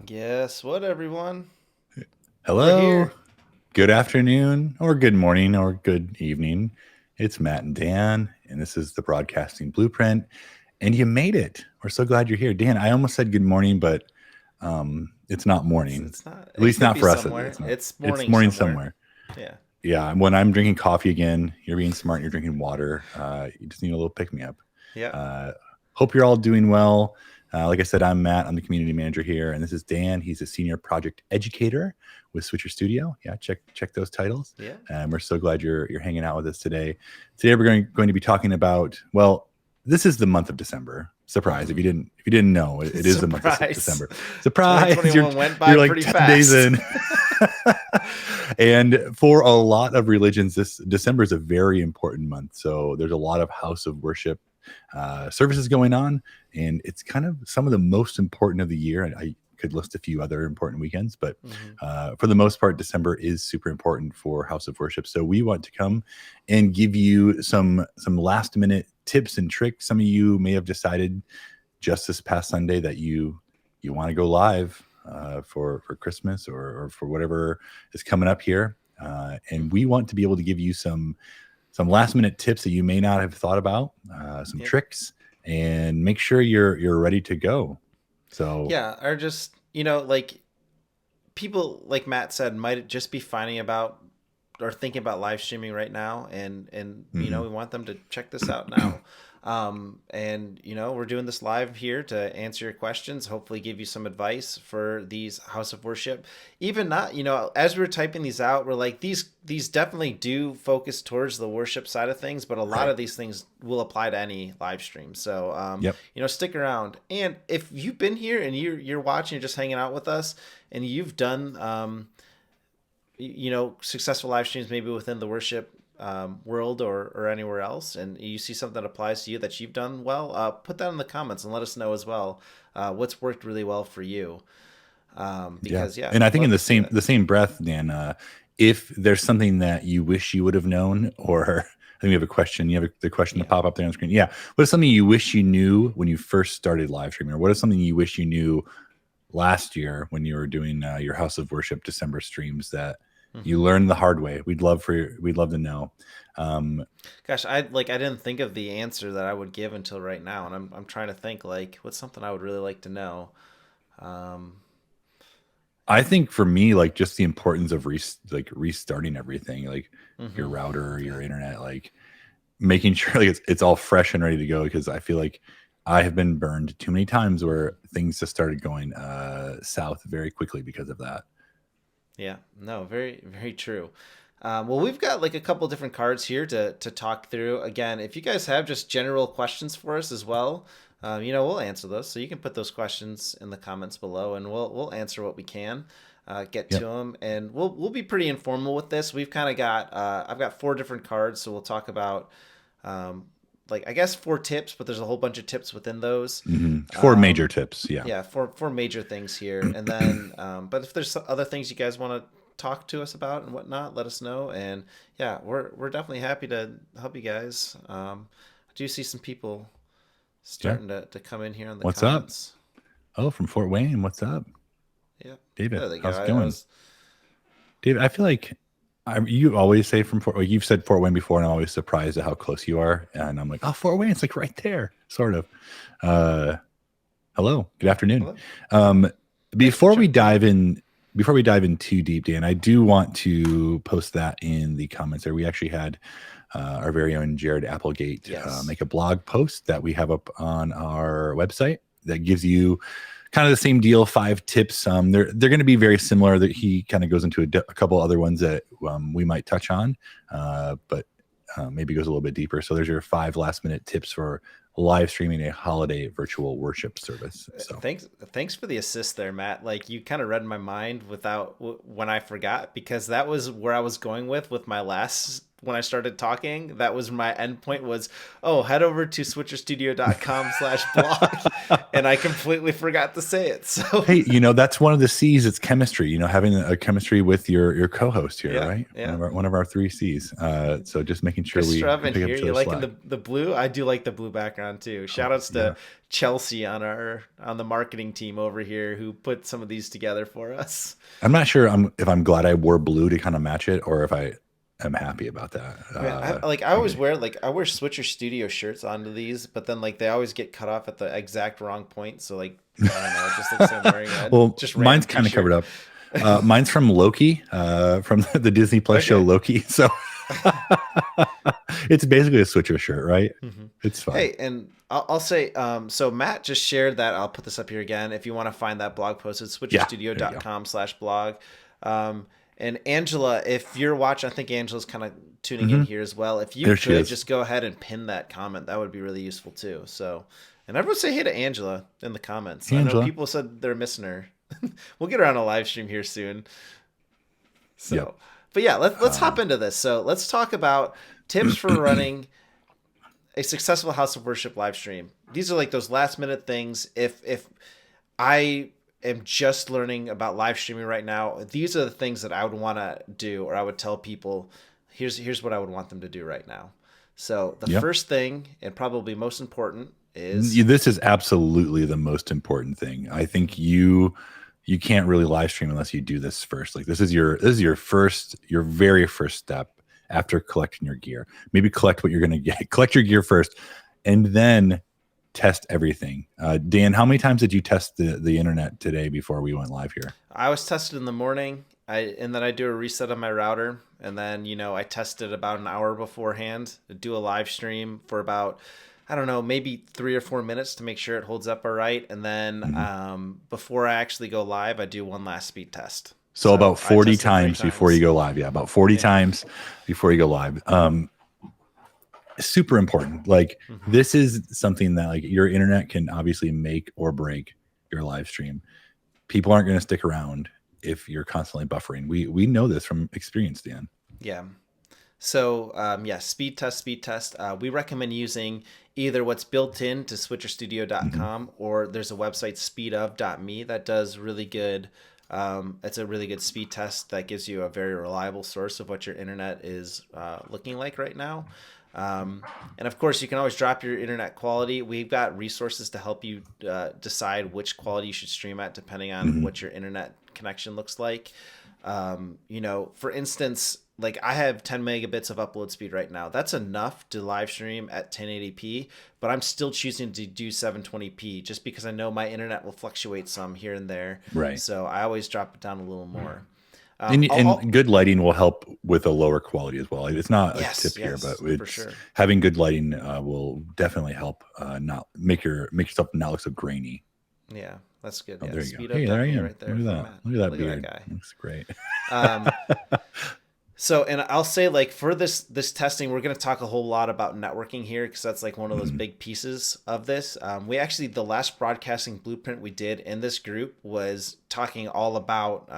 Guess what, everyone? We're Hello, here. good afternoon, or good morning, or good evening. It's Matt and Dan, and this is the Broadcasting Blueprint. And you made it. We're so glad you're here. Dan, I almost said good morning, but it's not It's morning. it's not. At It least could not be for us. somewhere. It's not. It's It's morning morning somewhere. somewhere. Yeah. Yeah, when I'm drinking coffee again, you're being smart and you're drinking water. You just need a little pick me up. Yeah. Uh, Hope you're all doing well. Like I said, I'm Matt. I'm the community manager here, and this is Dan. He's a senior project educator with Switcher Studio. Yeah, check those titles. Yeah. And we're so glad you're hanging out with us today. Today we're going to be talking about, well, this is the month of December. Surprise! Mm-hmm. If you didn't know, it is the month of Surprise. December. Surprise! You're 2021 went by you're like pretty 10 days fast. in. And for a lot of religions, this December is a very important month. So there's a lot of house of worship services going on, and it's kind of some of the most important of the year. And I could list a few other important weekends, but hmm for the most part, December is super important for house of worship. So we want to come and give you some last minute tips and tricks. Some of you may have decided just this past Sunday that you want to go live for Christmas or for whatever is coming up here, and we want to be able to give you some last minute tips that you may not have thought about, some Yeah. tricks, and make sure you're ready to go. So Yeah. Or just, like people, like Matt said, might just be finding about or thinking about live streaming right now, and mhm. we want them to check this out now. And we're doing this live here to answer your questions, hopefully give you some advice for these house of worship. Even not, as we were typing these out, we're like, these definitely do focus towards the worship side of things, but a lot Right. of these things will apply to any live stream. So Yep. stick around. And if you've been here and you're watching, you're just hanging out with us, and you've done successful live streams maybe within the worship world or anywhere else, and you see something that applies to you that you've done well, put that in the comments and let us know as well, what's worked really well for you, Yeah. because yeah, And I we'd think in love the to see same that. the same breath, Dan, if there's something that you wish you would have known, or I think we have a question. You have the question to Yeah. pop up there on the screen. Yeah. What is something you wish you knew when you first started live streaming, or what is something you wish you knew last year when you were doing your House of Worship December streams that you hmm learned the hard way? We'd love to know. Um, Gosh, I didn't think of the answer that I would give until right now, and I'm trying to think, like, what's something I would really like to know. um I think for me, like just the importance of restarting everything, like your hmm router, your yeah. internet, like making sure like it's all fresh and ready to go. Because I feel like I have been burned too many times where things just started going south very quickly because of that. Yeah, no, very, very true. Well, we've got like a couple different cards here to talk through. Again, if you guys have just general questions for us as well, we'll answer those. So you can put those questions in the comments below, and we'll answer what we can, get to Yep. them, and we'll be pretty informal with this. We've kind of got I've got four different cards, so we'll talk about um, like I guess four tips, but there's a whole bunch of tips within those. Four major Um, tips. Yeah. yeah, for major things here, and then but if there's other things you guys want to talk to us about and whatnot, let us know. And yeah, we're definitely happy to help you guys. I do see some people Yeah. starting to come in here in the What's up? comments. Oh, from Fort Wayne. What's up, Yeah, David? there they go. How's it I going? was David, I feel like you always say from Fort. Like you've said Fort Wayne before, and I'm always surprised at how close you are. And I'm like, oh, Fort Wayne, it's like right there, sort of. Uh, Hello, good afternoon. hello. Um, Thanks for before we jumping in. dive in, before we dive in too deep, Dan, I do want to post that in the comments there. We actually had our very own Jared Applegate Yes. make a blog post that we have up on our website that gives you kind of the same deal, 5 tips. They're going to be very similar. That he kind of goes into a couple other ones that we might touch on, but maybe goes a little bit deeper. So there's your 5 last minute tips for live streaming a holiday virtual worship service. So Thanks for the assist there, Matt. Like you kind of read my mind without when I forgot, because that was where I was going with my last when I started talking. That was my end point was, oh, head over to switcherstudio.com/blog, and I completely forgot to say it. So hey, that's one of the C's. It's chemistry. Having a chemistry with your co-host here, yeah, right? One yeah. of our 3 C's. So just making sure Chris we Strub in pick up here. each You other's liking slack. the blue? I do like the blue background. on too. Oh, Shout outs yeah. to Chelsea on the marketing team over here who put some of these together for us. I'm not sure if I'm glad I wore blue to kind of match it, or if I am happy about that. I mean, I always wear I wear Switcher Studio shirts onto these, but then like they always get cut off at the exact wrong point. So like I don't know, it just looks like I'm wearing a Well, just random mine's kind of covered t-shirt. up. Mine's from Loki, from the Disney Plus show Okay. Loki. So it's basically a Switcher shirt, right? hmm It's fun. Hey, and I'll say, so Matt just shared that. I'll put this up here again. If you want to find that blog post, it's Yeah, there you go. switcherstudio.com/blog. And Angela, if you're watching, I think Angela's kind of tuning in Hmm. here as well. If you There she could is. just go ahead and pin that comment, that would be really useful too. So, and everyone say hey to Angela in the comments. Hey, I know Angela. people said they're missing her. We'll get her on a live stream here soon. Yep. So, but yeah, let's hop into this. So let's talk about tips for running a successful house of worship live stream. These are like those last minute things. If I am just learning about live streaming right now, these are the things that I would want to do, or I would tell people, here's what I would want them to do right now. So the Yep. first thing, and probably most important, is This is absolutely the most important thing. I think you can't really live stream unless you do this first. Like this is your very first step after collecting your gear. Maybe collect what you're going to get. Collect your gear first, and then test everything. Dan, how many times did you test the internet today before we went live here? I was tested in the morning. And then I do a reset on my router, and then I test it about an hour beforehand. I do a live stream for about, I don't know, maybe 3 or 4 minutes to make sure it holds up all right, and then Mhm. before I actually go live, I do one last speed test. So about So I 40 tested three times before you times. go live. Yeah, about 40 Yeah. times before you go live. Super important. Like hmm this is something that like your internet can obviously make or break your live stream. People aren't going to stick around if you're constantly buffering. We know this from experience, Dan. Yeah. So yeah, speed test, speed test. We recommend using either what's built into Mm-hmm. switcherstudio.com, or there's a website speedof.me that does really good. It's a really good speed test that gives you a very reliable source of what your internet is looking like right now. And of course, you can always drop your internet quality. We've got resources to help you decide which quality you should stream at, depending on Mm-hmm. what your internet connection looks like. For instance, like I have 10 megabits of upload speed right now. That's enough to live stream at 1080p, but I'm still choosing to do 720p just because I know my internet will fluctuate some here and there. Right. So I always drop it down a little more. And good lighting will help with a lower quality as well. It's not a Yes, tip here, but yes, for it's sure. having good lighting will definitely help not make yourself not look so grainy. Yeah, that's good. Oh, Yeah, there you go. Hey, there I speedof.me am. right there Look at from that. Matt. Look at that Look at that beard. guy. Looks great. Um, So, and I'll say like for this testing, we're going to talk a whole lot about networking here because that's like one of those Mhm. big pieces of this. We actually the last broadcasting blueprint we did in this group was talking all about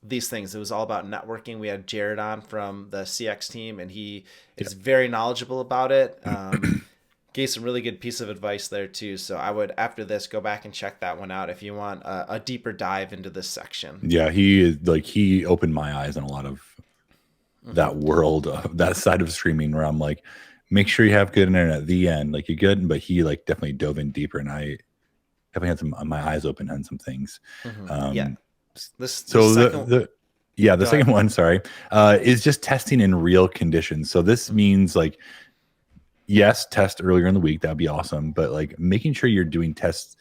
these things. It was all about networking. We had Jared on from the CX team, and he is very knowledgeable about it. Gave some really good piece of advice there too. So I would after this go back and check that one out if you want a deeper dive into this section. Yeah, he is like he opened my eyes on a lot of hmm that world of that side of streaming where I'm like, make sure you have good internet at the end. Like you're good, but he like definitely dove in deeper, and I definitely had some my eyes open on some things. Yeah. Um, This so second. the Go ahead. second one, sorry, is just testing in real conditions. So this Mhm. means like yes, test earlier in the week, that'd be awesome, but like making sure you're doing tests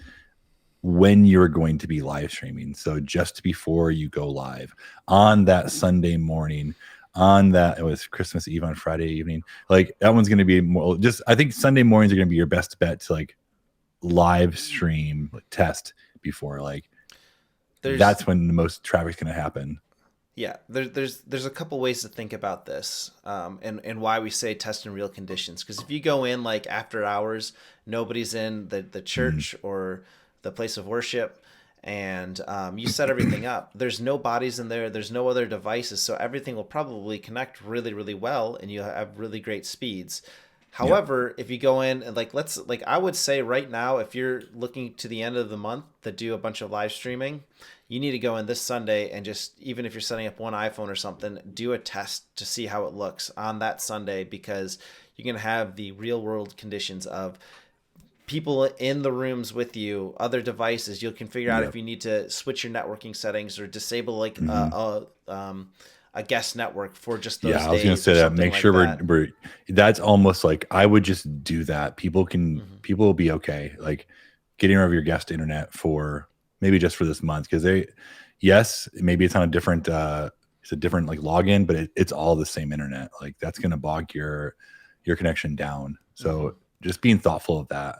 when you're going to be live streaming. So just before you go live on that Sunday morning, on that it was Christmas Eve on Friday evening. Like that one's going to be more just I think Sunday mornings are going to be your best bet to like live stream like, test before like There's that's when the most traffic's going to happen. Yeah, there's a couple ways to think about this, and why we say test in real conditions. Because if you go in like after hours, nobody's in the Mhm. church or the place of worship, and you set everything up. There's no bodies in there. There's no other devices, so everything will probably connect really really well, and you'll have really great speeds. Yep. However, if you go in and like I would say right now, if you're looking to the end of the month to do a bunch of live streaming, you need to go in this Sunday and just even if you're setting up one iPhone or something, do a test to see how it looks on that Sunday because you're gonna have the real world conditions of people in the rooms with you, other devices. You can figure out if Yep. you need to switch your networking settings or disable like Hmm. a guest network for just Yeah, those I was gonna days or say that. something Make like sure that. we're that's almost like I would just do that. Hmm. People will be okay. Like getting rid of your guest internet for maybe just for this month because yes, maybe it's on a different it's a different like login, but it's all the same internet. Like that's gonna bog your connection down. Hmm. So just being thoughtful of that.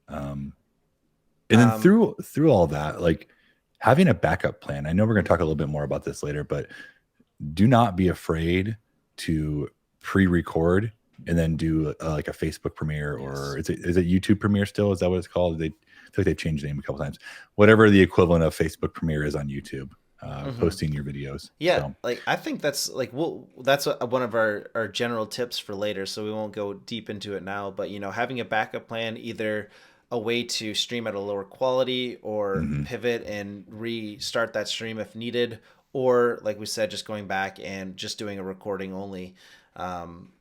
Um, and then Um, through all that, like having a backup plan. I know we're gonna talk a little bit more about this later, but do not be afraid to pre-record and then do like a Facebook premiere or yes. is it YouTube premiere still? Is that what it's called? They I feel like they've changed the name a couple times. Whatever the equivalent of Facebook premiere is on YouTube, Hmm. posting your videos. Yeah, So like I think that's like that's one of our general tips for later, so we won't go deep into it now, but having a backup plan, either a way to stream at a lower quality or mhm. pivot and restart that stream if needed, or like we said, just going back and just doing a recording only, um,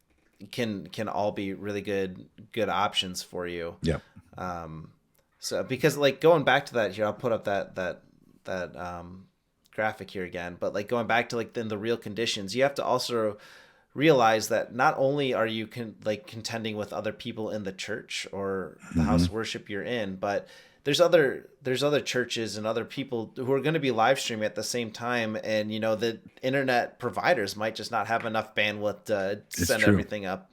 can all be really good options for you. Yep. Um, so because like going back to that here, I'll put up that graphic here again. But like going back to like then the real conditions, you have to also realize that not only are you contending with other people in the church or the house Mhm. of worship you're in, but there's other churches and other people who are going to be live streaming at the same time, and the internet providers might just not have enough bandwidth to It's send true. everything up.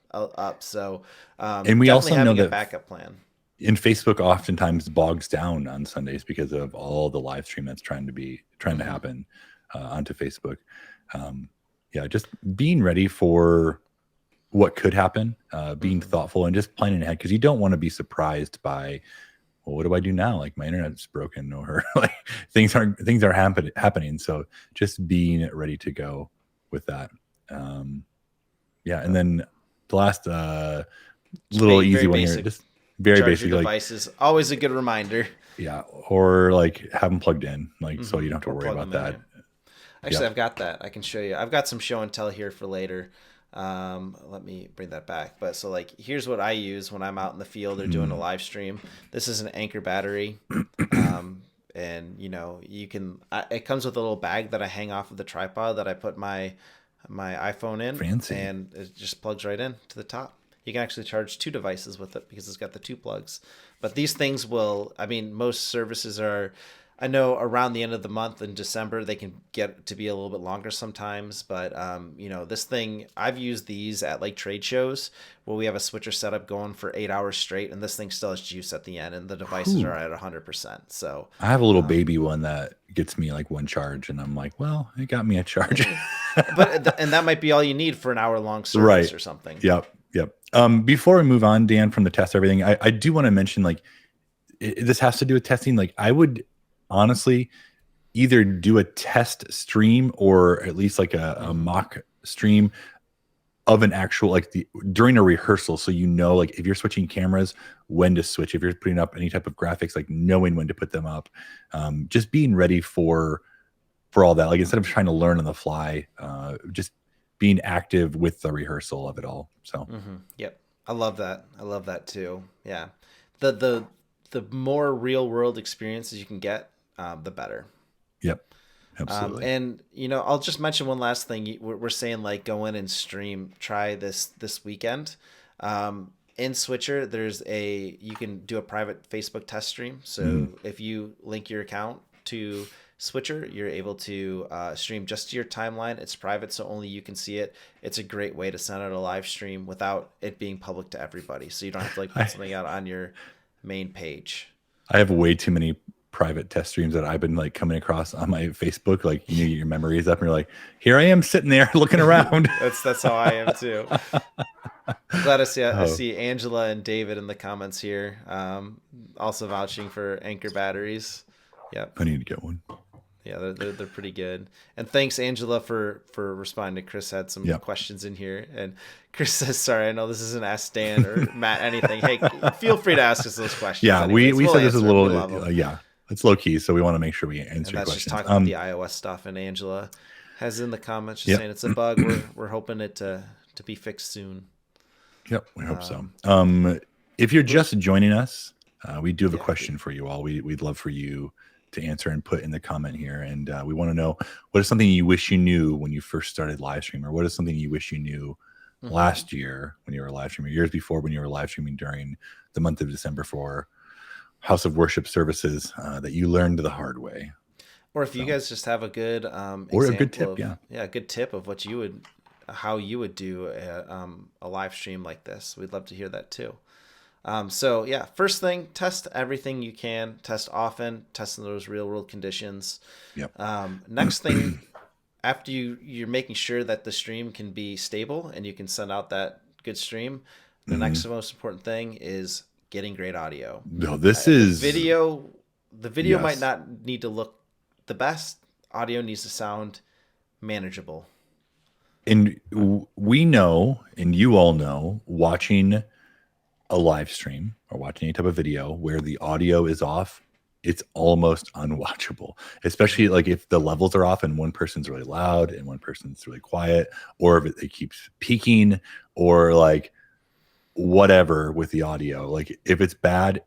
So And we definitely also know having a that backup plan. in Facebook oftentimes bogs down on Sundays because of all the live stream that's trying to Hmm. happen onto Facebook. Um, yeah, just being ready for what could happen, being Hmm. thoughtful and just planning ahead because you don't want to be surprised by, well, what do I do now? Like my internet's broken or like things are happening. So just being ready to go with that. Um, yeah, and Yep. then the last Just little easy very one here, basic. just very Charge your basic, like devices. Always a good reminder. yeah, or like have them plugged in, like so you don't have to Or worry plug about them in. that. Yeah. Actually, Yep. I've got that. I can show you. I've got some show and tell here for later. Let me bring that back. But so like, here's what I use when I'm out in the field or doing a Mm. live stream. This is an Anchor battery. Um, and you can. It comes with a little bag that I hang off of the tripod that I put my iPhone in, Fancy. and it just plugs right in to the top. You can actually charge two devices with it because it's got the two plugs. But these things will. I mean, most services are. I know around the end of the month in December they can get to be a little bit longer sometimes, but this thing I've used these at like trade shows where we have a switcher setup going for 8 hours straight, and this thing still has juice at the end, and the devices are Whew. at 100%. So, I have a little um, baby one that gets me like one charge, and I'm like, well, it got me a charge. eh, and that might be all you need for an hour long service Right. or something. Yep. Yep. Before we move on, Dan, from the test, everything, I do want to mention like this has to do with testing. Like, I would honestly either do a test stream or at least like a Hmm. mock stream of an actual like the during a rehearsal, so like if you're switching cameras, when to switch, if you're putting up any type of graphics, like knowing when to put them up, just being ready for all that, like instead of trying to learn on the fly, just being active with the rehearsal of it all. So Yep, I love that. I love that too. Yeah, the more real world experiences you can get, the better. yep, absolutely. And I'll just mention one last thing. We're saying like go in and stream. Try this weekend. In Switcher, you can do a private Facebook test stream. Mm. So if you link your account to Switcher, you're able to stream just to your timeline. It's private, so only you can see it. It's a great way to send out a live stream without it being public to everybody. So you don't have to like put I something out on your main page. I have way too many private test streams that I've been like coming across on my Facebook. Like your memory is up, and you're like, here I am sitting there looking around. That's how I am too. I'm glad I Oh, see Angela and David in the comments here. Also vouching for Anchor batteries. Yep. I need to get one. Yeah, they're pretty good. And thanks, Angela, for responding. Chris had some Yep. questions in here, and Chris says, "Sorry, I know this isn't Ask Dan or Matt anything. Hey, feel free to ask us those questions. Yeah, we Anyways, we we'll said this is a answer them. We little love them." yeah, it's low key, so we want to make sure we answer And your that's just questions. talking about the iOS stuff. And Angela has in the comments just Yep, saying it's a bug. We're hoping it to be fixed soon. yep, we hope so. Um, If you're just joining us, we do have a Yeah. question for you all. We'd love for you to answer and put in the comment here. And we want to know, what is something you wish you knew when you first started live stream, or what is something you wish you knew Hmm. last year when you were live streaming, years before when you were live streaming during the month of December for House of Worship services that you learned the hard way. Or if you So, guys just have a good or a good example tip, of, yeah. yeah, a good tip of what you would, how you would do a live stream like this, we'd love to hear that too. So yeah, first thing, test everything you can, test often, test in those real world conditions. Yep. Next thing, after you're making sure that the stream can be stable and you can send out that good stream, the Hmm. next most important thing is getting great audio. No, this The is, video, the video might yes. not need to look the best. Audio needs to sound manageable. And we know, and you all know, watching a live stream or watching any type of video where the audio is off, it's almost unwatchable. Especially Hmm. like if the levels are off and one person's really loud and one person's really quiet, or if it keeps peaking, or like whatever with the audio. Like if it's bad,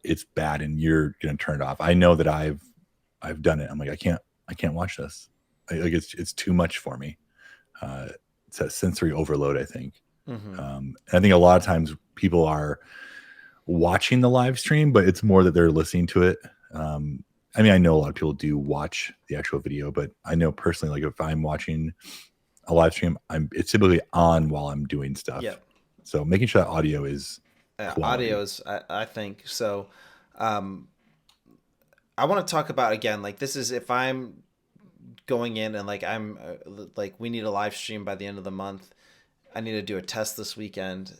and you're gonna turn it off. I know that I've done it. I'm like, I can't watch this. Like it's too much for me. It's a sensory overload, I think. Hmm. I think a lot of times people are watching the live stream, but it's more that they're listening to it. I mean, I know a lot of people do watch the actual video, but I know personally, like if I'm watching a live stream, it's typically on while I'm doing stuff. Yep. So making sure that audio is quality. Audio is, I think so. Um, I want to talk about again, like this is if I'm going in and like I'm like we need a live stream by the end of the month. I need to do a test this weekend.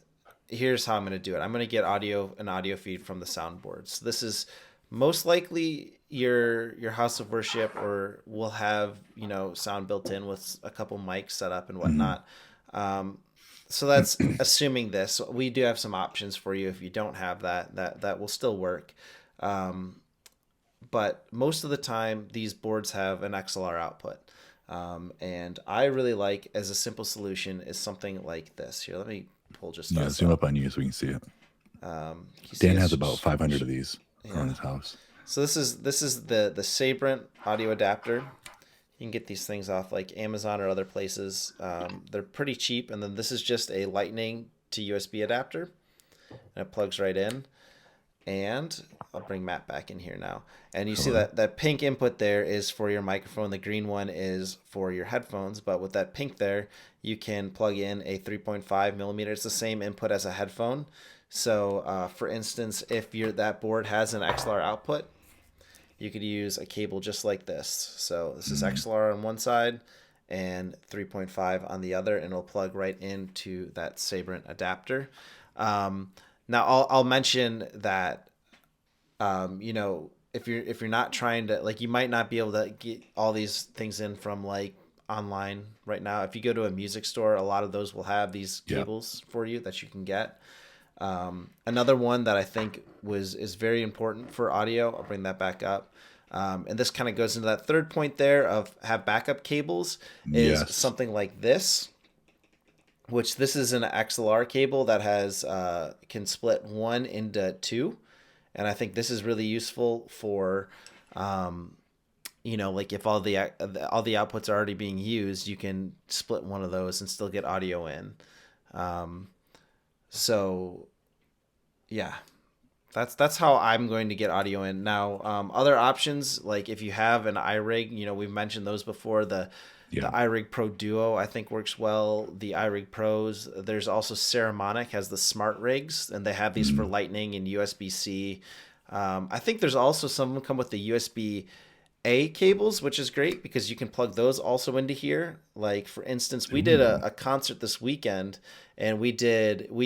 Here's how I'm going to do it. I'm going to get an audio feed from the soundboard. So this is most likely your house of worship, or will have sound built in with a couple mics set up and Hmm. whatnot. Um, so that's assuming this. We do have some options for you if you don't have that. That will still work. Um, but most of the time, these boards have an XLR output. And I really like, as a simple solution, is something like this. Here, let me pull just Yeah, this zoom up. up on you so we can see it. You see Dan it's has about 500 of these around yeah. his house. So this is the Sabrent audio adapter. You can get these things off like Amazon or other places. They're pretty cheap, and then this is just a Lightning to USB adapter, and it plugs right in. And I'll bring Matt back in here now. And you see Hello. that pink input there is for your microphone. The green one is for your headphones. But with that pink there, you can plug in a 3.5 millimeter. It's the same input as a headphone. So, for instance, if that board has an XLR output, you could use a cable just like this. So this is Mm, XLR on one side and 3.5 on the other, and it'll plug right into that Sabrent adapter. Now I'll mention that if you're not trying to, like, you might not be able to get all these things in from like online right now. If you go to a music store, a lot of those will have these yeah. cables for you that you can get. Another one that I think is very important for audio, I'll bring that back up. And this kind of goes into that third point there of have backup cables, is Yes. something like this, which this is an XLR cable that has can split one into two, and I think this is really useful for like if all the outputs are already being used, you can split one of those and still get audio in. Um, so yeah, that's how I'm going to get audio in now. Other options, like if you have an iRig, we've mentioned those before. The Yeah. iRig Pro Duo, I think, works well. The iRig Pros. There's also Ceramonic has the smart rigs, and they have these for Mm, Lightning and USB C. I think there's also some of them come with the USB A cables, which is great because you can plug those also into here. Like for instance, we did a, ooh. a concert this weekend, and we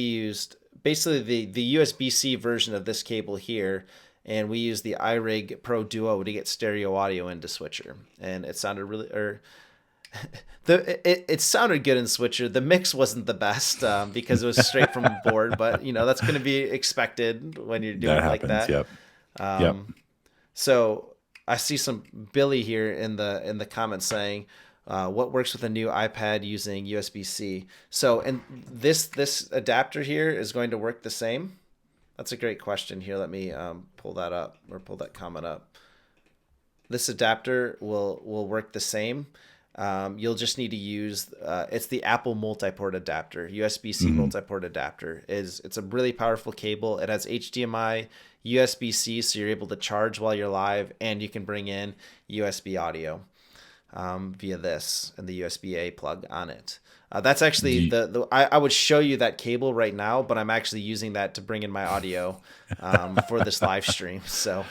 used basically the USB C version of this cable here, and we used the iRig Pro Duo to get stereo audio into Switcher, and it sounded really or it sounded good in Switcher. The mix wasn't the best because it was straight from a board, but that's going to be expected when you're doing That it like happens. that. Yep. Yep. Um, so I see some Billy here in the comments saying, what works with a new iPad using USB C. So and this adapter here is going to work the same. That's a great question. Here, let me pull that up, or pull that comment up. This adapter will work the same. You'll just need to use it's the Apple multi-port adapter, USB-C Mhm. multi-port adapter. It's a really powerful cable. It has HDMI, USB-C, so you're able to charge while you're live, and you can bring in USB audio via this and the USB-A plug on it. That's actually Do you- I would show you that cable right now, but I'm actually using that to bring in my audio for this live stream. So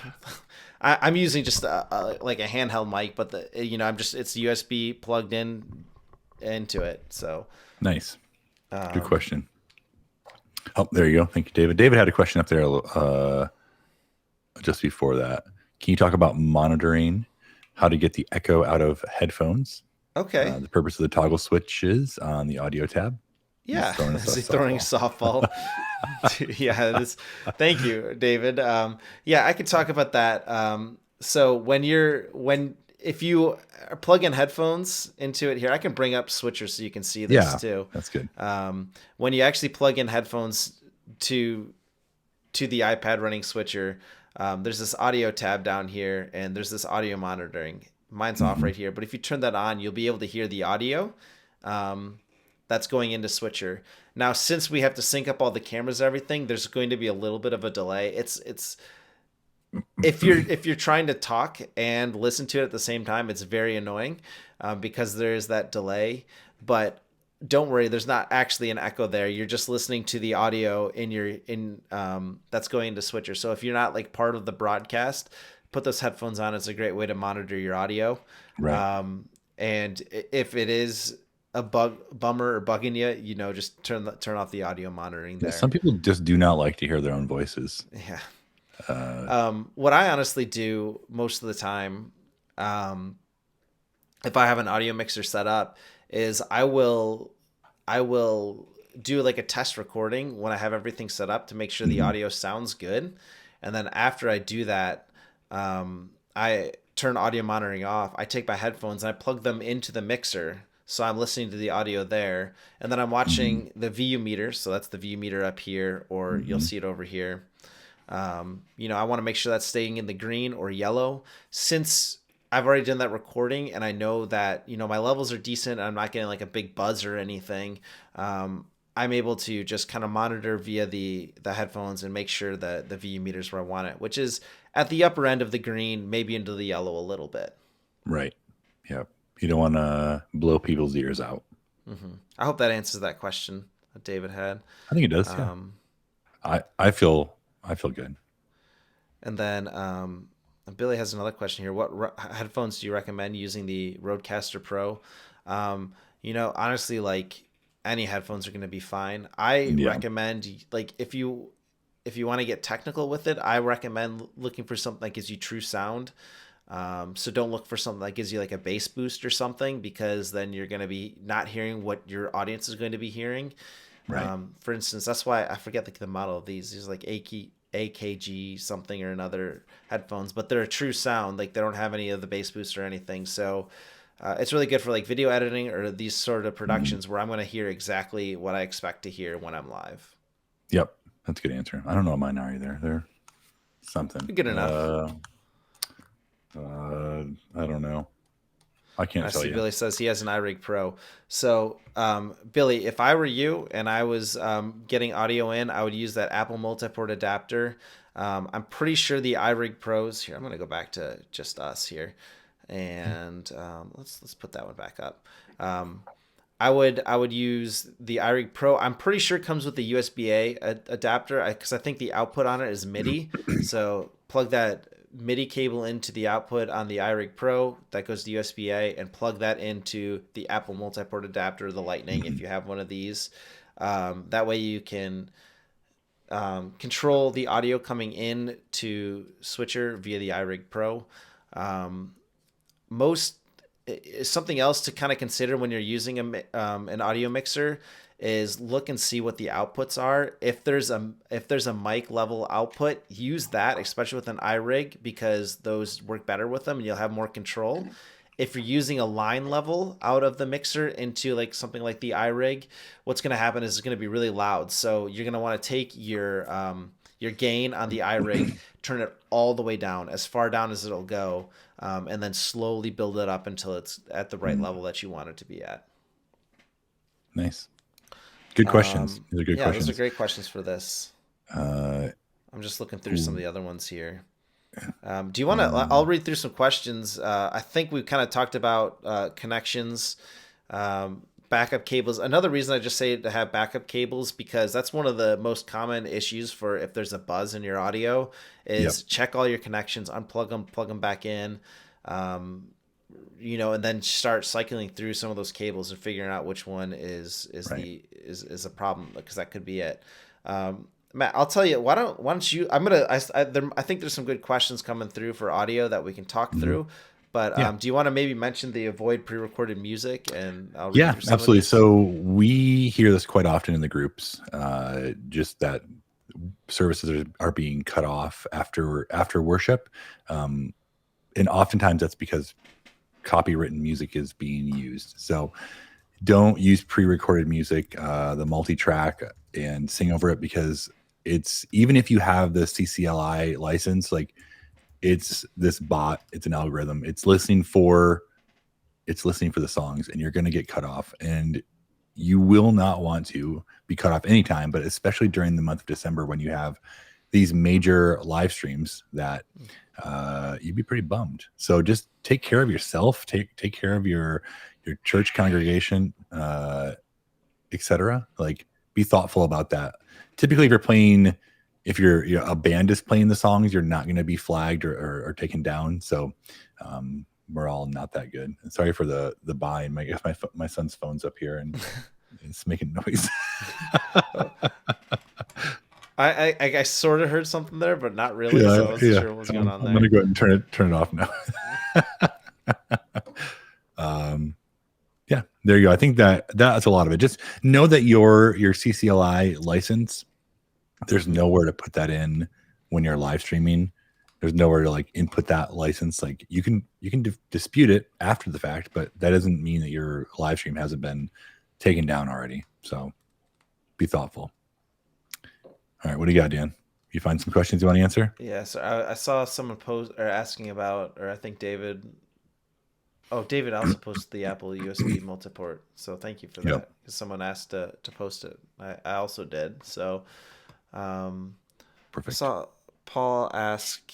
I'm using just like a handheld mic, but I'm just it's USB plugged in into it. So nice. Good question. Oh, there you go. Thank you, David. David had a question up there just before that. Can you talk about monitoring how to get the echo out of headphones? okay, The purpose of the toggle switches on the audio tab. He's yeah, throwing us a is he throwing a softball. softball? Yeah, this. Thank you, David. Yeah, I could talk about that. So when if you plug in headphones into it here, I can bring up switchers so you can see this Yeah, too. that's good. When you actually plug in headphones to the iPad running switcher, there's this audio tab down here, and there's this audio monitoring. Mine's off Hmm. right here, but if you turn that on, you'll be able to hear the audio. Um, that's going into switcher. Now, since we have to sync up all the cameras and everything, there's going to be a little bit of a delay. It's if you're trying to talk and listen to it at the same time, it's very annoying because there is that delay. But don't worry, there's not actually an echo there. You're just listening to the audio in that's going into switcher. So if you're not like part of the broadcast, put those headphones on. It's a great way to monitor your audio. Right. And if it is a bummer or bugging you, just turn off the audio monitoring Yeah, there. some people just do not like to hear their own voices. Yeah. Uh, What I honestly do most of the time, if I have an audio mixer set up, is I will do like a test recording when I have everything set up to make sure the mhm, audio sounds good, and then after I do that, I turn audio monitoring off. I take my headphones and I plug them into the mixer, so I'm listening to the audio there, and then I'm mhm, watching the VU meter. So that's the VU meter up here, or you'll mhm. see it over here. I want to make sure that's staying in the green or yellow. Since I've already done that recording and I know that, my levels are decent, I'm not getting like a big buzz or anything. I'm able to just kind of monitor via the headphones and make sure that the VU meter's where I want it, which is at the upper end of the green, maybe into the yellow a little bit. Right. Yep. You don't want to blow people's ears out. I hope that answers that question that David had. I think it does. Yeah. Um, I feel good. And then Billy has another question here. What headphones do you recommend using the Rodecaster Pro? Honestly, like any headphones are going to be fine. I Yeah. recommend like if you want to get technical with it, I recommend looking for something that gives you true sound. So don't look for something that gives you like a bass boost or something, because then you're going to be not hearing what your audience is going to be hearing. Right. For instance, that's why I forget like the model of these. These like AKG something or another headphones, but they're a true sound. Like they don't have any of the bass boost or anything. So it's really good for like video editing or these sort of Mhm. productions where I'm going to hear exactly what I expect to hear when I'm live. Yep. That's a good answer. I don't know what mine are either. They're something. Good enough. I don't know. I can't I tell see you. Billy says he has an iRig Pro. So, Billy, if I were you and I was getting audio in, I would use that Apple multi-port adapter. I'm pretty sure the iRig Pros here. I'm going to go back to just us here, and let's put that one back up. I would use the iRig Pro. I'm pretty sure it comes with the USB-A adapter because I think the output on it is MIDI. So plug that MIDI cable into the output on the iRig Pro that goes to USB-A, and plug that into the Apple multi-port adapter, the Lightning, if Mhm. you have one of these. That way you can control the audio coming in to switcher via the iRig Pro. Um, most Something else to kind of consider when you're using an audio mixer is look and see what the outputs are. If there's a mic level output, use that, especially with an iRig, because those work better with them and you'll have more control. If you're using a line level out of the mixer into like something like the iRig, what's going to happen is it's going to be really loud. So you're going to want to take your gain on the iRig, turn it all the way down, as far down as it'll go, and then slowly build it up until it's at the right level that you want it to be at. Nice. Good questions. These are good Yeah, those are questions. great questions for this. Uh, I'm just looking through some of ooh, the other ones here. Do you want to? I'll um, read through some questions. I think we've kind of talked about connections, backup cables. Another reason I just say to have backup cables, because that's one of the most common issues for if there's a buzz in your audio, yep. is check all your connections, unplug them, plug them back in, um, and then start cycling through some of those cables and figuring out which one Right. is a problem, because that could be it. Matt, I'll tell you. Why don't you? I think there's some good questions coming through for audio that we can talk Mhm. through. But Yeah. do you want to maybe mention the avoid pre-recorded music, and I'll read Yeah, through some of absolutely. these. So we hear this quite often in the groups, just that services are being cut off after worship. Um, and oftentimes that's because copywritten music is being used. So don't use pre-recorded music, the multi-track, and sing over it, because it's, even if you have the CCLI license, like, it's this bot, it's an algorithm, it's listening for the songs, and you're going to get cut off, and you will not want to be cut off anytime, but especially during the month of December when you have these major live streams that you'd be pretty bummed. So just take care of yourself, take care of your church congregation, etc. Like, be thoughtful about that. Typically, if a band is playing the songs, you're not going to be flagged or taken down. So we're all not that good. And sorry for the buy. And my son's phone's up here and it's making noise. I sort of heard something there, but not really, Yeah, so I wasn't yeah. sure what was So going on I'm gonna there. go ahead and turn it off now. um, yeah, there you go. I think that's a lot of it. Just know that your CCLI license, there's Mm-hmm. nowhere to put that in when you're live streaming. There's nowhere to like input that license. Like, you can dispute it after the fact, but that doesn't mean that your live stream hasn't been taken down already. So be thoughtful. All right, what do you got, Dan? You find some questions you want to answer? Yeah, so I saw someone post or asking about, or I think David. Oh, David also posted the Apple USB multi-port, so thank you for Yep. that. Because someone asked to post it, I also did. So um, I Perfect. saw Paul ask.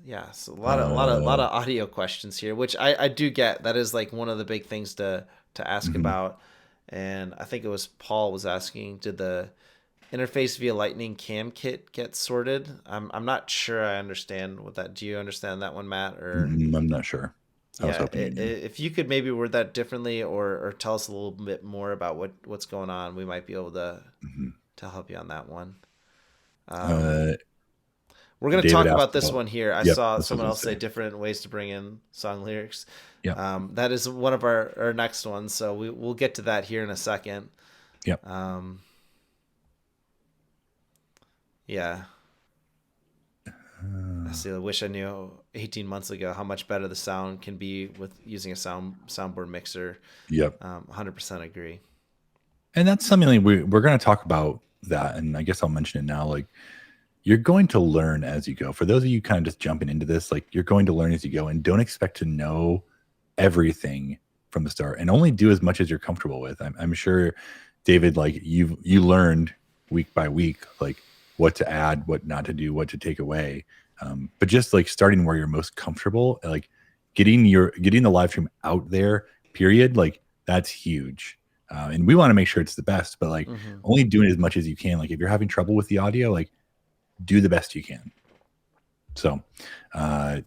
Yeah, so a lot Uh, of audio questions here, which I do get. That is like one of the big things to ask mhm. about. And I think it was Paul was asking, did the interface via Lightning cam kit get sorted? I'm not sure I understand what that. Do you understand that one, Matt? Or I'm not sure. I was yeah, hoping you knew. if you could maybe word that differently, or tell us a little bit more about what's going on, we might be able Mhm. to help you on that one. Um, Uh, we're gonna David talk asked about this about. one here. I Yep, saw that's what I someone was else say gonna say. different ways to bring in song lyrics. Yep, That is one of our next ones, so we'll get to that here in a second. yep. Um, yeah, I Uh, see. I wish I knew 18 months ago how much better the sound can be with using a soundboard mixer. yep. 100% agree. And that's something like we're going to talk about that, and I guess I'll mention it now. Like, you're going to learn as you go. For those of you kind of just jumping into this, like, you're going to learn as you go, and don't expect to know everything from the start, and only do as much as you're comfortable with. I'm sure, David, like, you learned week by week, like, what to add, what not to do, what to take away. But just like starting where you're most comfortable, like getting the live stream out there, period. Like, that's huge. And we want to make sure it's the best, but like, Mm-hmm. only doing as much as you can. Like, if you're having trouble with the audio, like, do the best you can. So, uh,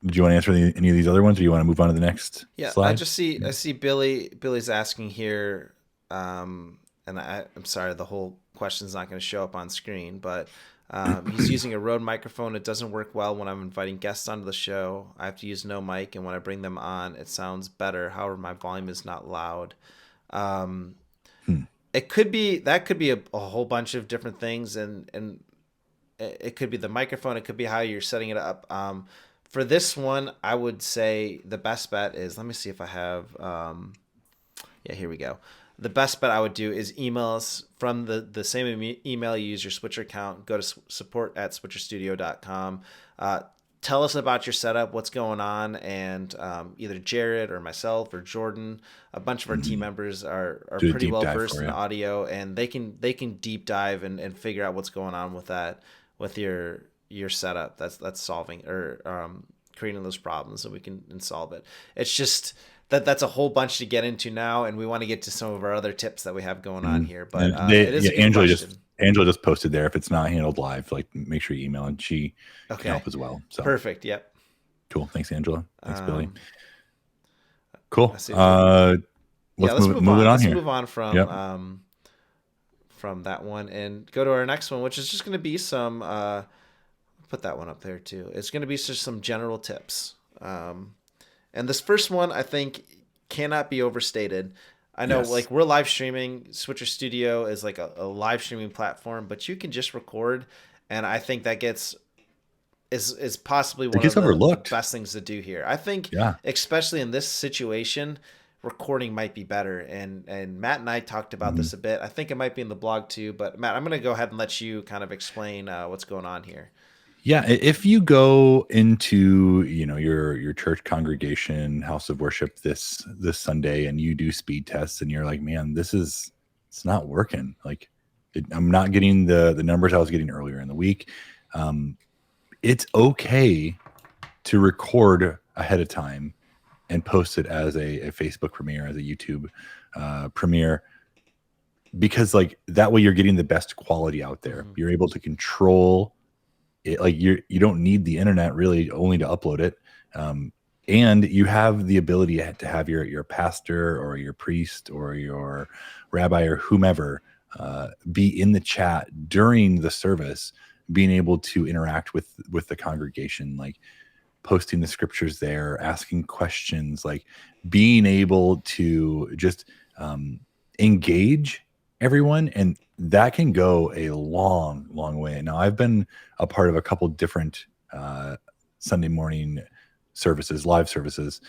do you want to answer any of these other ones, or do you want to move on to the next Yeah, slide? I see Billy's asking here, and I'm sorry, the whole question's not going to show up on screen, but he's using a Rode microphone. It doesn't work well when I'm inviting guests onto the show. I have to use no mic, and when I bring them on, it sounds better. However, my volume is not loud. Um, Hmm. it could be that could be a whole bunch of different things, and it could be the microphone. It could be how you're setting it up. For this one, I would say the best bet is, let me see if I have. Yeah, here we go. the best bet I would do is email us from the same email you use your Switcher account. Go to support@switcherstudio.com. Tell us about your setup, what's going on, and either Jared or myself or Jordan, a bunch of our team Hmm. members are Do a pretty deep well dive versed for in you. audio, and they can deep dive and figure out what's going on with that with your setup that's solving or creating those problems, so we can solve it. It's just that's a whole bunch to get into now, and we want to get to some of our other tips that we have going on Mhm. here. But And they, it is yeah, a good question. Angela just posted there. If it's not handled live, like make sure you email, and she can Okay, help as well. So perfect. Yep. cool. Thanks, Angela. Thanks, Billy. Um, Cool. let's see. Yeah, Let's let's move move it on. on Let's here. move on Yep. from that one and go to our next one, which is just going to be some. Put that one up there too. It's going to be just some general tips. And this first one, I think, cannot be overstated. I know, Yes. like, we're live streaming. Switcher Studio is like a live streaming platform, but you can just record, and I think that gets is possibly It one gets of the overlooked. best things to do here. I think, Yeah. especially in this situation, recording might be better. And Matt and I talked about Mhm. this a bit. I think it might be in the blog too. But Matt, I'm gonna go ahead and let you kind of explain what's going on here. Yeah, if you go into, your church congregation, house of worship this Sunday, and you do speed tests, and you're like, man, it's not working. Like, I'm not getting the numbers I was getting earlier in the week. Um, it's okay to record ahead of time and post it as a Facebook premiere, as a YouTube premiere, because like that way you're getting the best quality out there. Mm-hmm. You're able to control it. Like you don't need the internet really only to upload it. Um, and you have the ability to have your pastor or your priest or your rabbi or whomever be in the chat during the service, being able to interact with the congregation, like posting the scriptures there, asking questions, like being able to just um, engage everyone. And that can go a long, long way. Now, I've been a part of a couple different Sunday morning services, live services.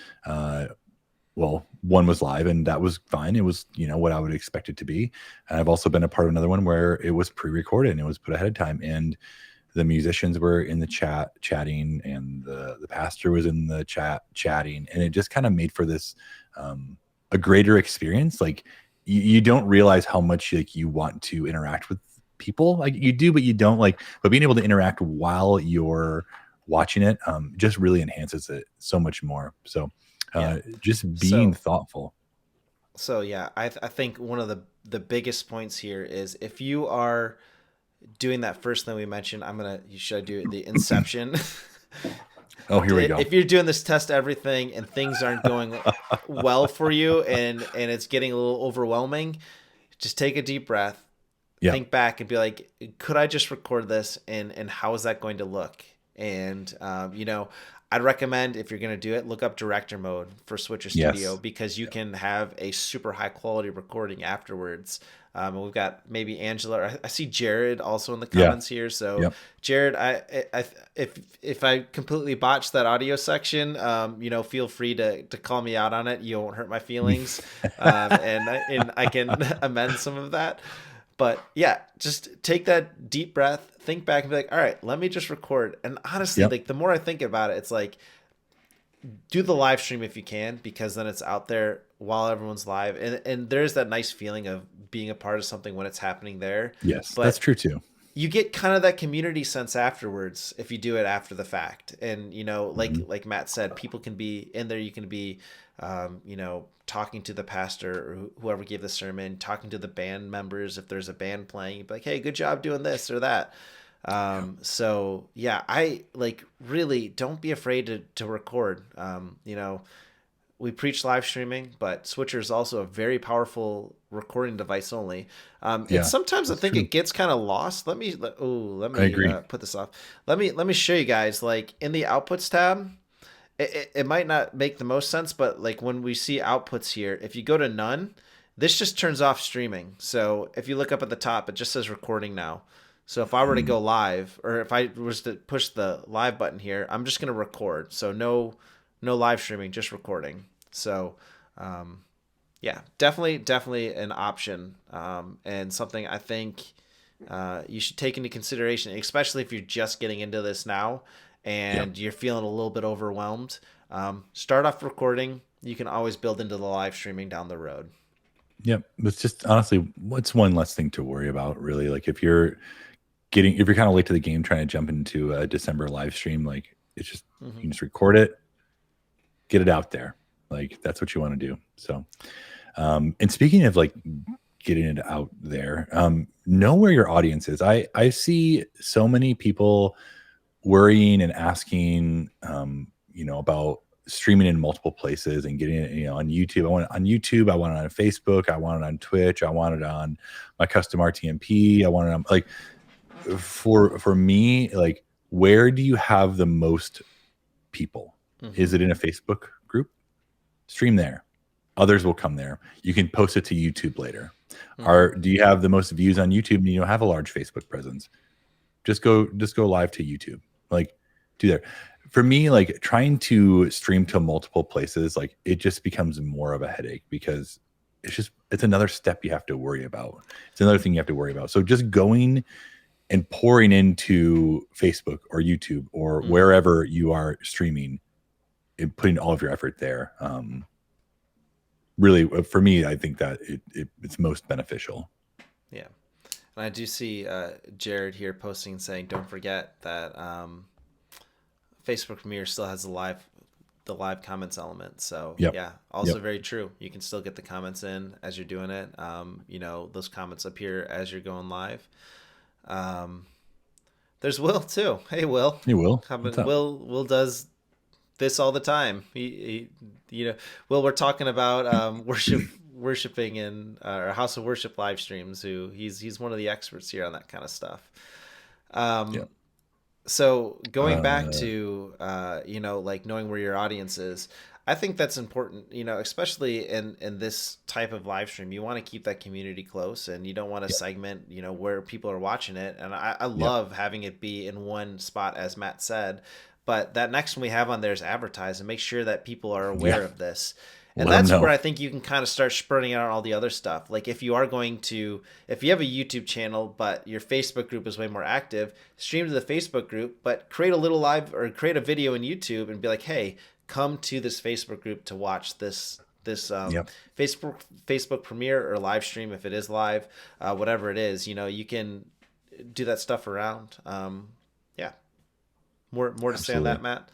Well, one was live and that was fine. It was, what I would expect it to be. And I've also been a part of another one where it was pre-recorded and it was put ahead of time. And the musicians were in the chat chatting, and the pastor was in the chat chatting, and it just kind of made for this a greater experience. Like you don't realize how much like you want to interact with people, like you do, but you don't, like, but being able to interact while you're watching it just really enhances it so much more. So Yeah. just being So thoughtful. yeah, I think one of the biggest points here is if you are doing that first thing we mentioned, you should do the inception. Oh, here we go. If you're doing this test everything and things aren't going well for you and it's getting a little overwhelming, just take a deep breath, Yeah. think back and be like, could I just record this and how is that going to look? And I'd recommend, if you're going to do it, look up director mode for Switcher Studio, Yes. because you can have a super high quality recording afterwards. And we've got maybe Angela. I see Jared also in the Yeah. comments here. So Yep. Jared, if I completely botched that audio section, feel free to call me out on it. You won't hurt my feelings, and I can amend some of that. But yeah, just take that deep breath, think back, and be like, all right, let me just record. And honestly, Yep. like, the more I think about it, it's like, do the live stream if you can, because then it's out there while everyone's live, and there's that nice feeling of being a part of something when it's happening there. Yes, that's But true too. you get kind of that community sense afterwards if you do it after the fact. And Mhm. like Matt said, people can be in there. You can be talking to the pastor or whoever gave the sermon, talking to the band members if there's a band playing. You'd be like, hey, good job doing this or that. So yeah, I like, really don't be afraid to record. We preach live streaming, but Switcher is also a very powerful recording device only. And Yeah, sometimes I that's think true. it gets kind of lost. Let I me agree. put this off. Let me show you guys. Like, in the outputs tab, it might not make the most sense, but like when we see outputs here, if you go to none, this just turns off streaming. So if you look up at the top, it just says recording now. So if I were to Mhm. go live, or if I was to push the live button here, I'm just gonna record. So no live streaming, just recording. So Yeah, definitely an option, and something I think you should take into consideration, especially if you're just getting into this now Yep. and you're feeling a little bit overwhelmed. Start off recording. You can always build into the live streaming down the road. Yep. It's just honestly, what's one less thing to worry about, really? Like if you're kind of late to the game trying to jump into a December live stream, like it's just, you Mm-hmm. can just record it, get it out there. Like that's what you want to do. So, and speaking of like getting it out there, know where your audience is. I see so many people worrying and asking, about streaming in multiple places and getting it, on YouTube. I want it on YouTube. I want it on Facebook. I want it on Twitch. I want it on my custom RTMP. I want it on like for me, like where do you have the most people? Mm-hmm. Is it in a Facebook group? Stream there. Others will come there. You can post it to YouTube later. Mm-hmm. Or do you have the most views on YouTube and you don't have a large Facebook presence? Just go live to YouTube. Like do that. For me, like trying to stream to multiple places, like it just becomes more of a headache because it's another step you have to worry about. It's another thing you have to worry about. So just going and pouring into Facebook or YouTube or Mm-hmm. wherever you are streaming and putting all of your effort there. Really, for me, I think that it's most beneficial. Yeah. And I do see Jared here posting saying, "Don't forget that Facebook Premiere still has the live comments element." So Yep. yeah, also Yep. very true. You can still get the comments in as you're doing it. Those comments appear as you're going live. Um, there's Will too. Hey Will, Hey, Will. What's comment. up? Will does this all the time. Will, we're talking about worshiping in our House of Worship live streams. Who he's one of the experts here on that kind of stuff. Um, Yep. so going back Uh, to like knowing where your audience is, I think that's important, especially in this type of live stream. You want to keep that community close, and you don't want to yep. segment where people are watching it. And I Yep. love having it be in one spot, as Matt said, but that next one we have on there is advertise, and make sure that people are Yeah. aware of this. And Let them that's where know. I think you can kind of start spurting out all the other stuff. Like if you have a YouTube channel, but your Facebook group is way more active, stream to the Facebook group, but create a little live or create a video in YouTube and be like, hey, come to this Facebook group to watch this Yep. Facebook premiere or live stream if it is live, whatever it is. You can do that stuff around. Yeah, more to say on Absolutely. that, Matt.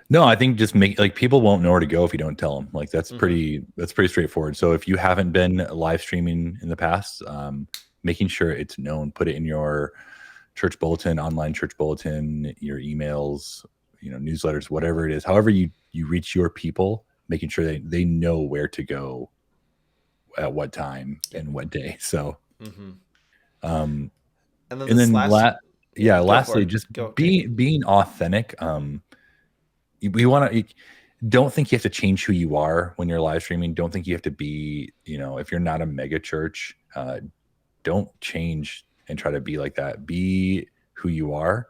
No, I think just make like people won't know where to go if you don't tell them. Like Mm-hmm. that's pretty straightforward. So if you haven't been live streaming in the past, making sure it's known, put it in your church bulletin, online church bulletin, your emails, newsletters, whatever it is. However you reach your people, making sure they know where to go at what time Yep. and what day. So Mm-hmm. um And then and this then last, yeah, yeah, go for lastly, it. just Go. Okay. being authentic. We want to don't think you have to change who you are when you're live streaming. Don't think you have to be, if you're not a mega church, don't change and try to be like that. Be who you are.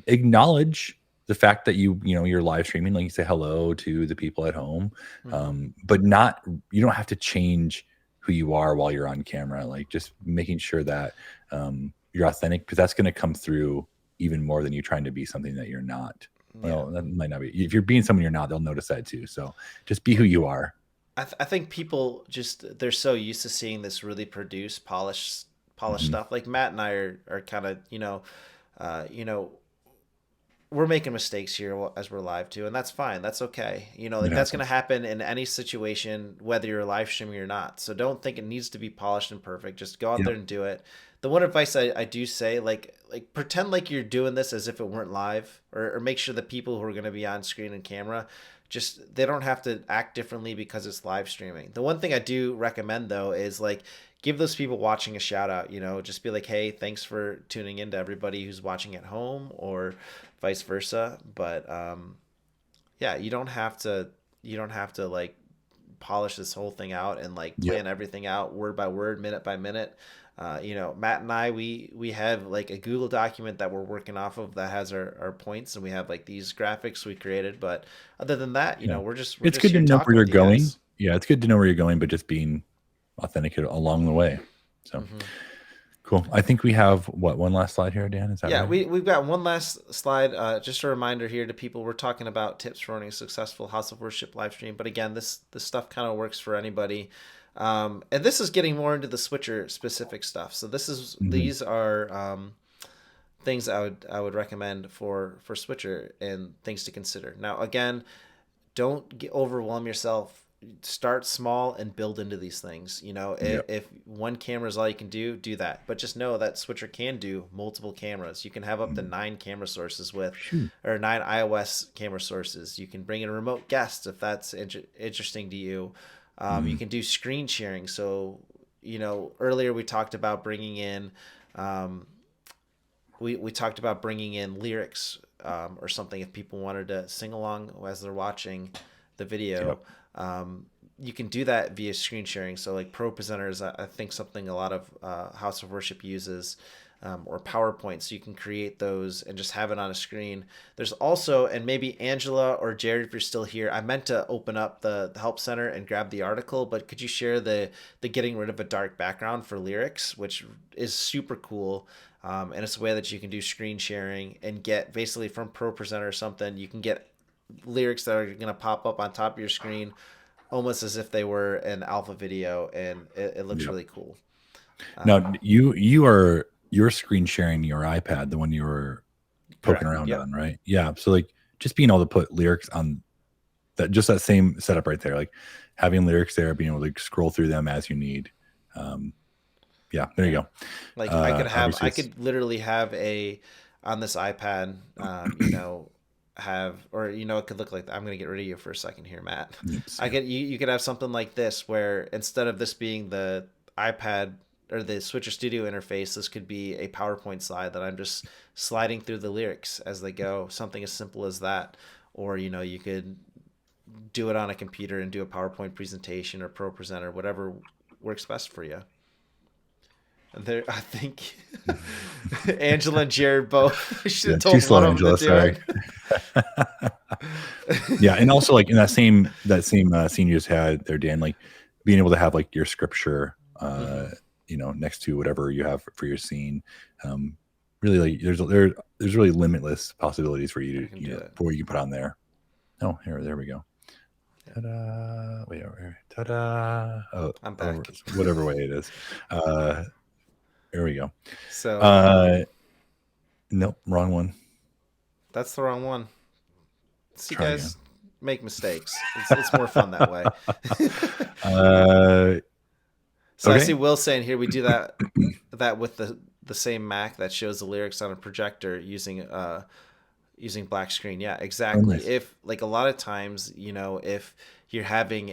Acknowledge the fact that you're live streaming, like you say hello to the people at home, Mm-hmm. but not you don't have to change who you are while you're on camera. Like just making sure that you're authentic because that's going to come through even more than you trying to be something that you're not. Yeah. Well, that might not be. If you're being someone you're not, they'll notice that too. So just be who you are. I think people just they're so used to seeing this really produced, polished Hmm. stuff. Like Matt and I are kind of uh, you know, we're making mistakes here as we're live too, and that's fine. That's okay. It Like that's gonna happens. happen in any situation, whether you're live streaming or not. So don't think it needs to be polished and perfect. Just go out Yep. there and do it. The one advice I do say, like pretend like you're doing this as if it weren't live, or make sure the people who are gonna be on screen and camera just they don't have to act differently because it's live streaming. The one thing I do recommend though is like give those people watching a shout out, just be like, hey, thanks for tuning in to everybody who's watching at home or vice versa. But yeah, you don't have to like polish this whole thing out and like Yep. plan everything out word by word, minute by minute. Matt and I, we have like a Google document that we're working off of that has our points, and we have like these graphics we created. But other than that, Yeah. we're just It's we're just good to here know where talking you're with you going. guys. yeah, it's good to know where you're going, but just being authentic along the way. So Mm-hmm. cool. I think we have one last slide here, Dan. Is that Yeah, right? we've got one last slide. Just a reminder here to people: we're talking about tips for running a successful House of Worship live stream. But again, this stuff kind of works for anybody, and this is getting more into the switcher specific stuff. So Mm-hmm. these are things I would recommend for switcher and things to consider. Now, again, don't overwhelm yourself. Start small and build into these things. Yeah. If one camera is all you can do that. But just know that switcher can do multiple cameras. You can have up to Mm. 9 camera sources with, Shoot. or 9 iOS camera sources. You can bring in a remote guest if that's interesting to you. You Mm-hmm. can do screen sharing. So, earlier we talked about bringing in um, we talked about bringing in lyrics, or something if people wanted to sing along as they're watching the video. Yep. Um, you can do that via screen sharing. So like Pro Presenters, I think something a lot of House of Worship uses, or PowerPoint. So you can create those and just have it on a screen. There's also, and maybe Angela or Jared, if you're still here, I meant to open up the help center and grab the article, but could you share the getting rid of a dark background for lyrics, which is super cool. And it's a way that you can do screen sharing and get basically from Pro Presenter or something. You can get lyrics that are going to pop up on top of your screen almost as if they were an alpha video, and it looks Yep. really cool. Now you're screen sharing your iPad, the one you were poking Correct. around Yep. on, right? Yeah. So like just being able to put lyrics on that, just that same setup right there, like having lyrics there, being able to scroll through them as you need. Um, yeah, there you Yeah. go. Like Obviously I it's could literally have a on this iPad, have, or it could look like, I'm going to get rid of you for a second here, Matt. oops, I yeah. could you could have something like this where instead of this being the iPad or the Switcher Studio interface, this could be a PowerPoint slide that I'm just sliding through the lyrics as they go. Something as simple as that. Or you could do it on a computer and do a PowerPoint presentation or Pro Presenter, whatever works best for you. And there, I think Angela and Jared both. I should Yeah, have too told one slow, of them to Angela. do Sorry. it. Yeah, and also like in that same scene you just had there, Dan, like being able to have like your scripture, Mm-hmm. next to whatever you have for your scene. Um, really, like there's really limitless possibilities for you I to can do it. for what you can put on there. Oh, there we go. Yeah, Ta-da! Wait, ta-da! Oh, I'm oh, back. whatever way it is. Uh, there we go. So Uh, nope, wrong one. that's the wrong one. See, Try again. guys, make mistakes. It's more fun that way. uh, So I see okay. Will saying here we do that with the same Mac that shows the lyrics on a projector using black screen. Yeah, Oh, exactly. nice. If like a lot of times, if you're having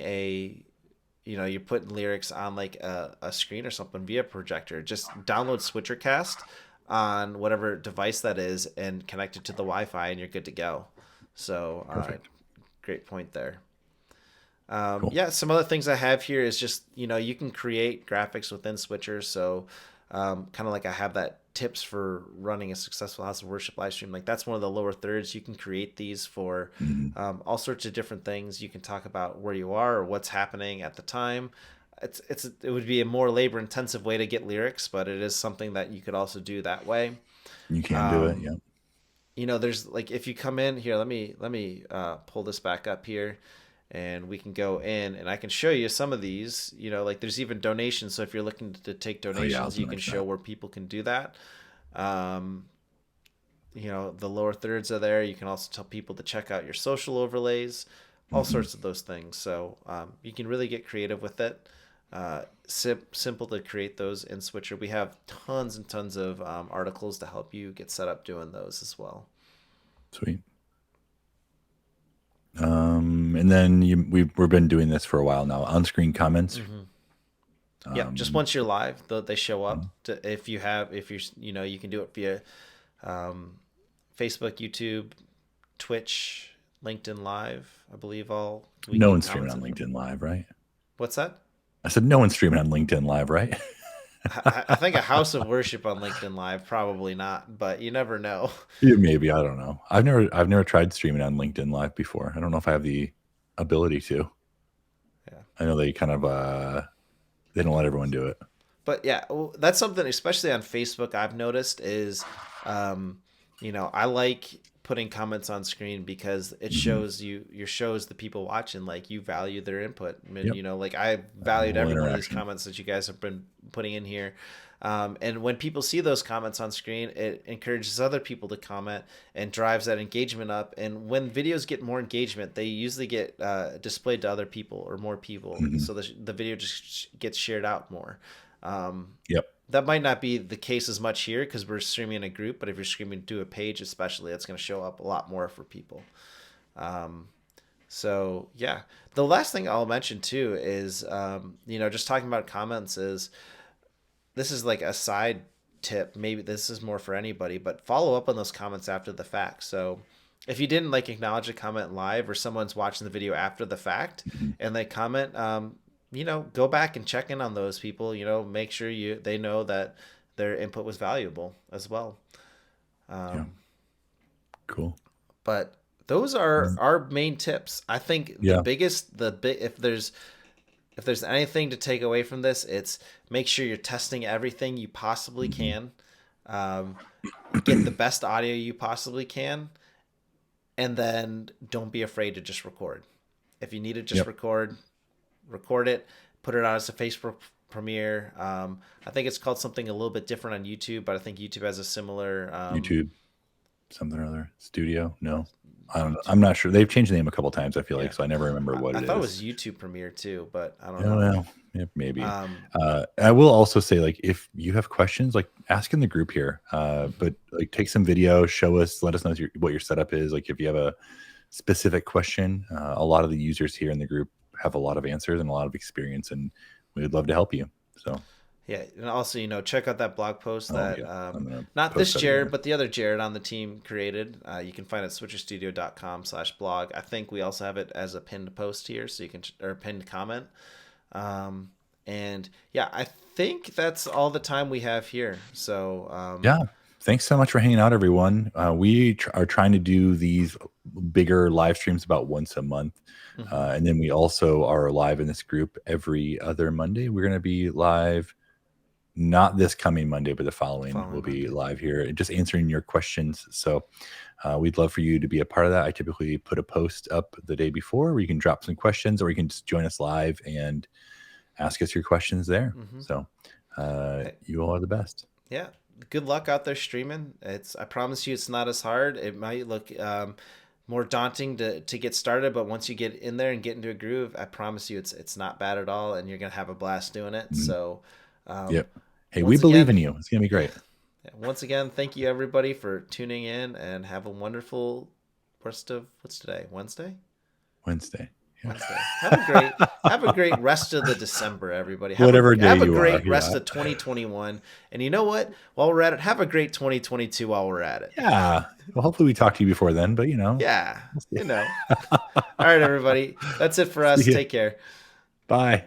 you're putting lyrics on like a screen or something via projector, just download Switchercast on whatever device that is and connect it to the Wi-Fi, and you're good to go. So, Perfect. great point there. Cool. Yeah, some other things I have here is just you can create graphics within Switcher. So, kind of like I have that tips for running a successful House of Worship live stream. Like that's one of the lower thirds. You can create these for Mhm. all sorts of different things. You can talk about where you are or what's happening at the time. It would be a more labor intensive way to get lyrics, but it is something that you could also do that way. You can do it. Um, Yeah. there's like if you come in here, let me pull this back up here, and we can go in and I can show you some of these. Like there's even donations. So if you're looking to take Oh yeah, I was donations, you gonna can mention show that. where people can do that. Um, the lower thirds are there. You can also tell people to check out your social overlays, all Hmm. sorts of those things. So you can really get creative with it. Simple to create those in Switcher. We have tons and tons of articles to help you get set up doing those as well. Sweet. And then we've been doing this for a while now. On-screen comments. Mm-hmm. Yeah, just Um, once you're live, they show up. mhm. If you can do it via um, Facebook, YouTube, Twitch, LinkedIn Live. I believe all we can No get one's streaming comments on in. LinkedIn Live, right? What's that? I said no one's streaming on LinkedIn Live, right? I think a house of worship on LinkedIn Live, probably not, but you never know. Yeah, maybe, I don't know. I've never tried streaming on LinkedIn Live before. I don't know if I have the ability to. Yeah. I know they kind of they don't let everyone do it. But yeah, that's something, especially on Facebook, I've noticed is, um, I like putting comments on screen because it Hmm. shows your shows the people watching, like you value their input. And, Yep. like I A valued little every one of these interaction. comments that you guys have been putting in here. And when people see those comments on screen, it encourages other people to comment and drives that engagement up. And when videos get more engagement, they usually get displayed to other people or more people. Hmm. So the video just gets shared out more. Um, Yep. that might not be the case as much here because we're streaming in a group, but if you're streaming to a page, especially, it's going to show up a lot more for people. Um, so yeah, the last thing I'll mention too is, just talking about comments is this is like a side tip. Maybe this is more for anybody, but follow up on those comments after the fact. So if you didn't like acknowledge a comment live or someone's watching the video after the fact Hmm. and they comment, go back and check in on those people, make sure they know that their input was valuable as well. Yeah. Um, Cool. but those are our main tips. I think Yeah. if there's anything to take away from this, it's make sure you're testing everything you possibly Hmm. can. Um, get the best audio you possibly can, and then don't be afraid to just record. If you need to just Yep. record it, put it on as a Facebook premiere. I think it's called something a little bit different on YouTube, but I think YouTube has a similar YouTube, something or other. Studio? No, I don't know. YouTube. I'm not sure. They've changed the name a couple times, I feel like, Yeah, so I never remember what I it thought it is. was YouTube Premiere too, but I don't Oh, know. well, yeah, maybe. Um, I will also say, like, if you have questions, like, ask in the group here. mhm. But like, take some video, show us, let us know what your setup is. Like, if you have a specific question, a lot of the users here in the group have a lot of answers and a lot of experience, and we would love to help you. So, Yeah, and also check out that blog post oh that yeah, I'm gonna not this post that Jared again. but the other Jared on the team created. You can find it at switcherstudio.com/blog. I think we also have it as a pinned post here, so you can or pinned comment. Um, and yeah, I think that's all the time we have here. So Yeah. Thanks so much for hanging out, everyone. We are trying to do these bigger live streams about once a month. mhm. And then we also are live in this group every other Monday. We're going to be live, not this coming Monday, but the The following. We'll following be Monday. live here just answering your questions. So we'd love for you to be a part of that. I typically put a post up the day before where you can drop some questions, or you can just join us live and ask us your questions there. Hmm. So Hey, you all are the best. yeah, good luck out there streaming. I promise you it's not as hard. It might look more daunting to get started, but once you get in there and get into a groove, I promise you it's not bad at all, and you're gonna have a blast doing it. Mhm. So um, Yep. Hey, we once believe in again, you. It's gonna be yeah, great. yeah, once again, thank you everybody for tuning in, and have a wonderful rest of what's today, Wednesday. Wednesday. Yeah. Wednesday. Have a great rest of the December, everybody. Have a Whatever day have a you are. great rest Yeah. of 2021. And you know what? While we're at it, have a great 2022 while we're at it. Yeah. Well, hopefully we talk to you before then, but Yeah. we'll see. All right, everybody. That's it for us. See ya. Take care. Bye.